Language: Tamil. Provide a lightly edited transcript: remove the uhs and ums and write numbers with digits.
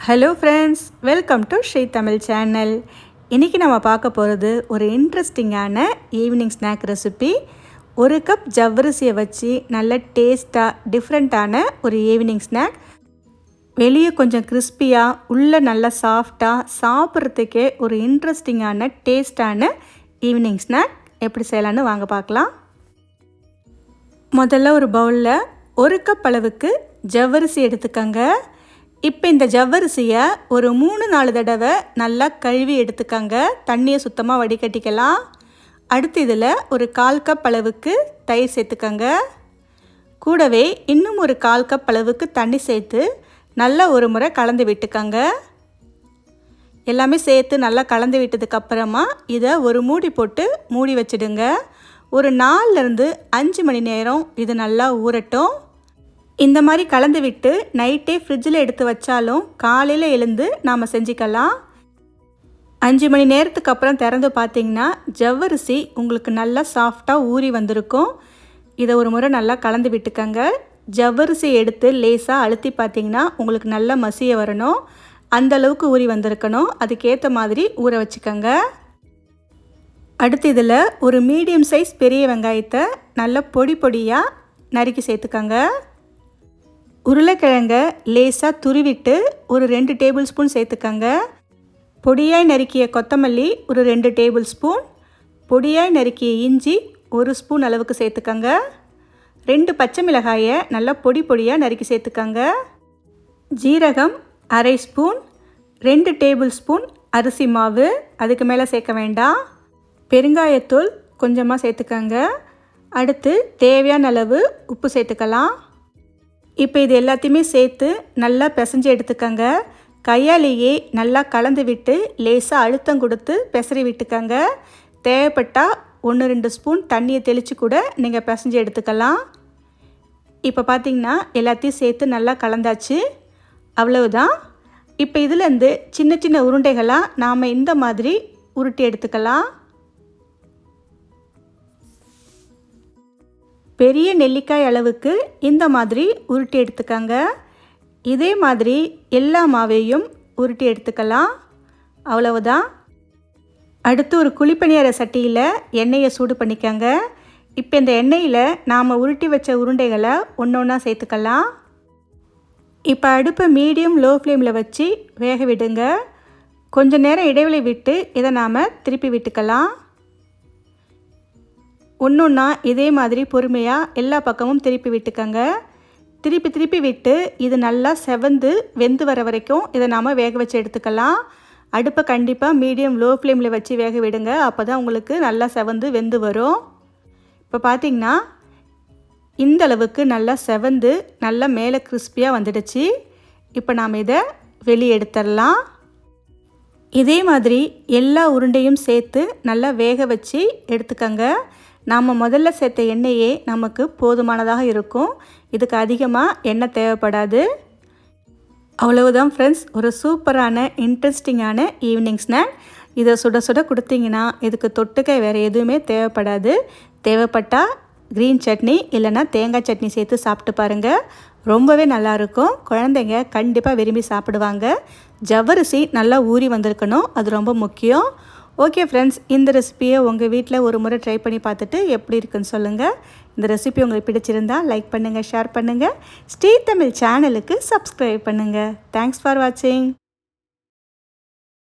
Hello friends, welcome to Shri Tamil channel. இன்றைக்கி நம்ம பார்க்க போகிறது ஒரு இன்ட்ரெஸ்டிங்கான ஈவினிங் ஸ்நாக் ரெசிபி. ஒரு கப் ஜவ்வரிசியை வச்சு நல்ல டேஸ்ட்டாக டிஃப்ரெண்ட்டான ஒரு ஈவினிங் ஸ்நாக். வெளியே கொஞ்சம் கிறிஸ்பியாக உள்ளே நல்லா சாஃப்டாக சாப்பிட்றதுக்கே ஒரு இன்ட்ரெஸ்டிங்கான டேஸ்டான ஈவினிங் ஸ்நாக் எப்படி செய்யலான்னு வாங்க பார்க்கலாம். முதல்ல ஒரு பவுலில் ஒரு கப் அளவுக்கு ஜவ்வரிசி எடுத்துக்கோங்க. இப்போ இந்த ஜவ்வரிசியை ஒரு 3-4 தடவை நல்லா கழுவி எடுத்துக்கோங்க. தண்ணியை சுத்தமாக வடிகட்டிக்கலாம். அடுத்து இதில் ஒரு 1/4 கப் அளவுக்கு தயிர் சேர்த்துக்கோங்க. கூடவே இன்னும் ஒரு 1/4 கப் அளவுக்கு தண்ணி சேர்த்து நல்லா ஒரு முறை கலந்து விட்டுக்கோங்க. எல்லாமே சேர்த்து நல்லா கலந்து விட்டதுக்கப்புறமா இதை ஒரு மூடி போட்டு மூடி வச்சிடுங்க. ஒரு 4லேருந்து 5 மணி நேரம் இது நல்லா ஊறட்டும். இந்த மாதிரி கலந்து விட்டு நைட்டே ஃப்ரிட்ஜில் எடுத்து வச்சாலும் காலையில் எழுந்து நாம் செஞ்சுக்கலாம். 5 மணி நேரத்துக்கு அப்புறம் திறந்து பார்த்திங்கன்னா ஜவ்வரிசி உங்களுக்கு நல்லா சாஃப்டாக ஊறி வந்திருக்கும். இதை ஒரு முறை நல்லா கலந்து விட்டுக்கங்க. ஜவ்வரிசி எடுத்து லேசாக அழுத்தி பார்த்திங்கன்னா உங்களுக்கு நல்லா மசிய வரணும். அந்தளவுக்கு ஊறி வந்திருக்கணும். அதுக்கேற்ற மாதிரி ஊற வச்சுக்கோங்க. அடுத்து இதில் ஒரு மீடியம் சைஸ் பெரிய வெங்காயத்தை நல்லா பொடி பொடியாக நறுக்கி சேர்த்துக்கோங்க. உருளைக்கிழங்க லேசாக துருவிட்டு ஒரு 2 டேபிள் ஸ்பூன் சேர்த்துக்கோங்க. பொடியாய் நறுக்கிய கொத்தமல்லி ஒரு 2 டேபிள் ஸ்பூன், பொடியாய் நறுக்கிய இஞ்சி 1 ஸ்பூன் அளவுக்கு சேர்த்துக்கோங்க. 2 பச்சை மிளகாயை நல்லா பொடி பொடியாக நறுக்கி சேர்த்துக்கோங்க. ஜீரகம் 1/2 ஸ்பூன், 2 டேபிள் ஸ்பூன் அரிசி மாவு, அதுக்கு மேலே சேர்க்க வேண்டாம். பெருங்காயத்தூள் கொஞ்சமாக சேர்த்துக்கோங்க. அடுத்து தேவையான அளவு உப்பு சேர்த்துக்கலாம். இப்போ இது எல்லாத்தையுமே சேர்த்து நல்லா பிசைஞ்சு எடுத்துக்கோங்க. கையாலேயே நல்லா கலந்து விட்டு லேசாக அழுத்தம் கொடுத்து பிசறி விட்டுக்கோங்க. தேவைப்பட்டால் 1-2 ஸ்பூன் தண்ணியை தெளித்து கூட நீங்கள் பிசைஞ்சு எடுத்துக்கலாம். இப்போ பார்த்திங்கன்னா எல்லாத்தையும் சேர்த்து நல்லா கலந்தாச்சு. அவ்வளவுதான். இப்போ இதிலேருந்து சின்ன சின்ன உருண்டைகளாக நாம் இந்த மாதிரி உருட்டி எடுத்துக்கலாம். பெரிய நெல்லிக்காய் அளவுக்கு இந்த மாதிரி உருட்டி எடுத்துக்கோங்க. இதே மாதிரி எல்லா மாவையும் உருட்டி எடுத்துக்கலாம். அவ்வளவுதான். அடுத்து ஒரு குழிப்பணியார சட்டியில் எண்ணெயை சூடு பண்ணிக்கோங்க. இப்போ இந்த எண்ணெயில் நாம் உருட்டி வச்ச உருண்டைகளை ஒன்று ஒன்றா சேர்த்துக்கலாம். இப்போ அடுப்பை மீடியம் லோ ஃப்ளேமில் வச்சு வேக விடுங்க. கொஞ்சம் நேரம் இடைவெளி விட்டு இதை நாம் திருப்பி விட்டுக்கலாம். ஒன்றா இதே மாதிரி பொறுமையாக எல்லா பக்கமும் திருப்பி விட்டுக்கோங்க. திருப்பி விட்டு இது நல்லா செவந்து வெந்து வர வரைக்கும் இதை நாம் வேக வச்சு எடுத்துக்கலாம். அடுப்பை கண்டிப்பாக மீடியம் லோ ஃப்ளேமில் வச்சு வேக விடுங்க. அப்போ தான் உங்களுக்கு நல்லா செவந்து வெந்து வரும். இப்போ பார்த்திங்கன்னா இந்த அளவுக்கு நல்லா செவந்து நல்லா மேலே கிறிஸ்பியாக வந்துடுச்சு. இப்போ நாம் இதை வெளியே எடுத்துடலாம். இதே மாதிரி எல்லா உருண்டையும் சேர்த்து நல்லா வேக வச்சு எடுத்துக்கோங்க. நாம் முதல்ல சேர்த்த எண்ணெயே நமக்கு போதுமானதாக இருக்கும். இதுக்கு அதிகமாக எண்ணெய் தேவைப்படாது. அவ்வளவுதான் ஃப்ரெண்ட்ஸ், ஒரு சூப்பரான இன்ட்ரெஸ்டிங்கான ஈவினிங் ஸ்நாக். இதை சுட சுட கொடுத்தீங்கன்னா இதுக்கு தொட்டுக்க வேறு எதுவுமே தேவைப்படாது. தேவைப்பட்டால் க்ரீன் சட்னி இல்லைன்னா தேங்காய் சட்னி சேர்த்து சாப்பிட்டு பாருங்கள். ரொம்பவே நல்லாயிருக்கும். குழந்தைங்க கண்டிப்பாக விரும்பி சாப்பிடுவாங்க. ஜவ்வரிசி நல்லா ஊறி வந்திருக்கணும், அது ரொம்ப முக்கியம். ஓகே ஃப்ரெண்ட்ஸ், இந்த ரெசிபியை உங்கள் வீட்டில் ஒரு முறை ட்ரை பண்ணி பார்த்துட்டு எப்படி இருக்குன்னு சொல்லுங்கள். இந்த ரெசிபி உங்களுக்கு பிடிச்சிருந்தால் லைக் பண்ணுங்கள், ஷேர் பண்ணுங்கள். ஸ்ரீ தமிழ் சேனலுக்கு சப்ஸ்கிரைப் பண்ணுங்கள். தேங்க்ஸ் ஃபார் வாட்சிங்.